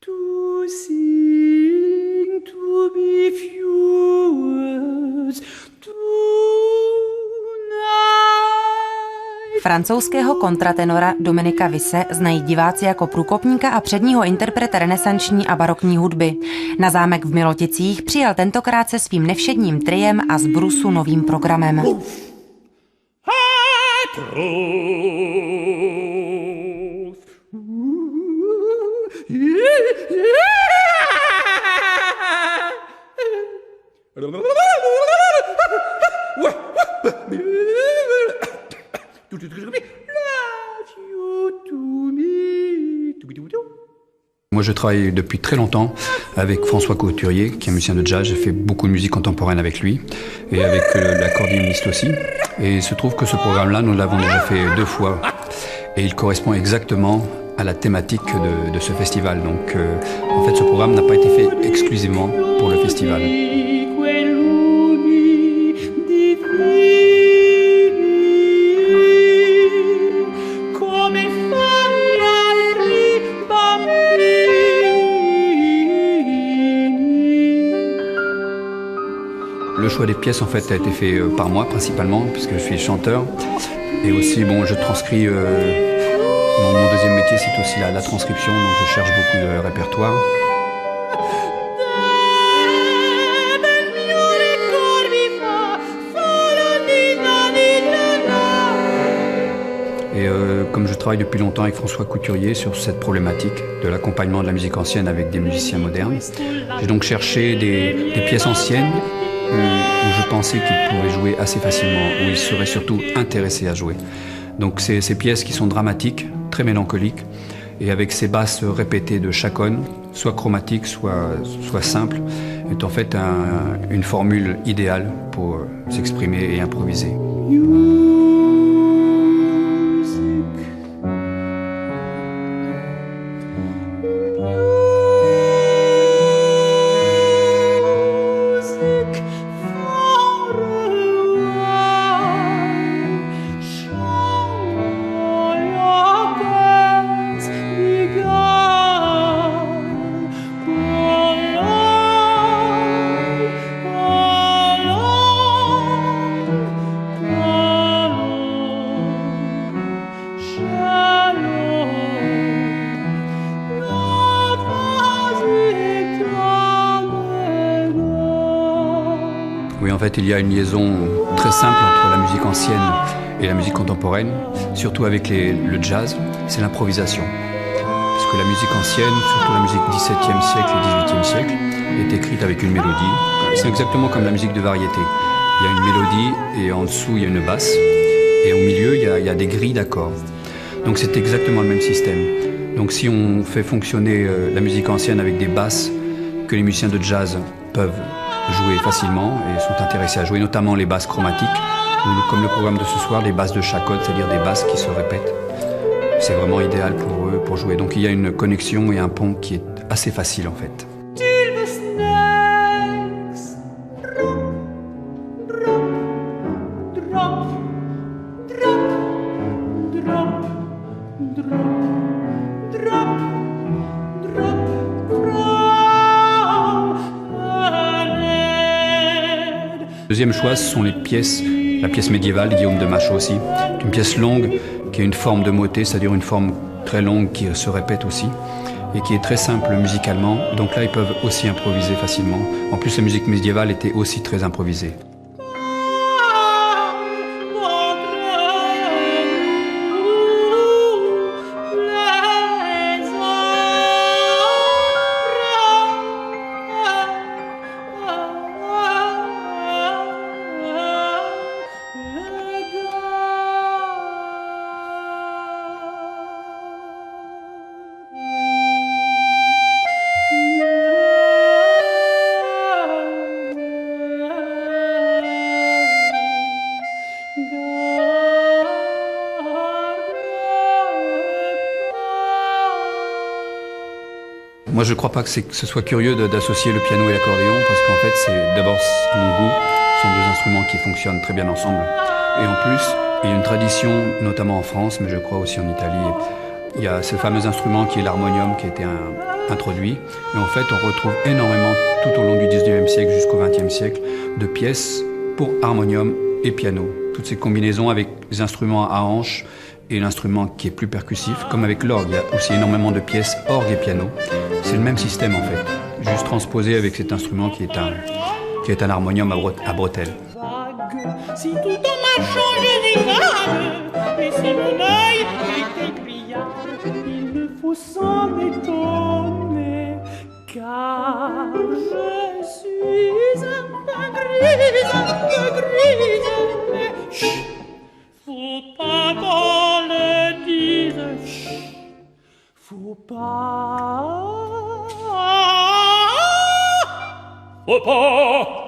To sing, to be furious, tonight. Francouzského kontratenora Dominika Visse znají diváci jako průkopníka a předního interpreta renesanční a barokní hudby. Na zámek v Miloticích přijel tentokrát se svým nevšedním triem a z brusu novým programem. Moi, je travaille depuis très longtemps avec François Couturier, qui est un musicien de jazz. J'ai fait beaucoup de musique contemporaine avec lui et avec l'accordéoniste aussi. Et il se trouve que ce programme-là, nous l'avons déjà fait 2 fois et il correspond exactement à la thématique de ce festival. Donc, en fait, ce programme n'a pas été fait exclusivement pour le festival. Le choix des pièces en fait a été fait par moi principalement puisque je suis chanteur et aussi bon je transcris mon deuxième métier c'est aussi la transcription donc je cherche beaucoup de répertoire. Et comme je travaille depuis longtemps avec François Couturier sur cette problématique de l'accompagnement de la musique ancienne avec des musiciens modernes, j'ai donc cherché des pièces anciennes où je pensais qu'il pouvait jouer assez facilement, où il serait surtout intéressé à jouer. Donc c'est ces pièces qui sont dramatiques, très mélancoliques, et avec ces basses répétées de chaconne, soit chromatiques, soit simples, est en fait une formule idéale pour s'exprimer et improviser. Oui, en fait, il y a une liaison très simple entre la musique ancienne et la musique contemporaine, surtout avec le jazz, c'est l'improvisation. Parce que la musique ancienne, surtout la musique 17e siècle et 18e siècle, est écrite avec une mélodie. C'est exactement comme la musique de variété. Il y a une mélodie et en dessous, il y a une basse. Et au milieu, il y a des grilles d'accords. Donc c'est exactement le même système. Donc si on fait fonctionner la musique ancienne avec des basses que les musiciens de jazz peuvent jouer facilement et sont intéressés à jouer, notamment les basses chromatiques, ou comme le programme de ce soir, les basses de chaconne, c'est-à-dire des basses qui se répètent. C'est vraiment idéal pour eux, pour jouer. Donc il y a une connexion et un pont qui est assez facile en fait. Deuxième choix, ce sont les pièces, la pièce médiévale, Guillaume de Machaut aussi. Une pièce longue qui a une forme de motet, c'est-à-dire une forme très longue qui se répète aussi et qui est très simple musicalement. Donc là, ils peuvent aussi improviser facilement. En plus, la musique médiévale était aussi très improvisée. Moi, je ne crois pas que ce soit curieux d'associer le piano et l'accordéon, parce qu'en fait, c'est d'abord, à mon goût, ce sont 2 instruments qui fonctionnent très bien ensemble. Et en plus, il y a une tradition, notamment en France, mais je crois aussi en Italie. Il y a ce fameux instrument qui est l'harmonium, qui a été introduit. Et en fait, on retrouve énormément, tout au long du 19e siècle jusqu'au 20e siècle, de pièces pour harmonium et piano. Toutes ces combinaisons avec les instruments à hanches et l'instrument qui est plus percussif, comme avec l'orgue. Il y a aussi énormément de pièces orgue et piano. C'est le même système en fait, juste transposé avec cet instrument qui est un harmonium à bretelles. Si tout en marchant je divague, et si mon œil est aiguillage, il ne faut s'en étonner, car je suis un peu grise, mais chut, faut pas qu'on le dise, chut, faut pas, faut pas.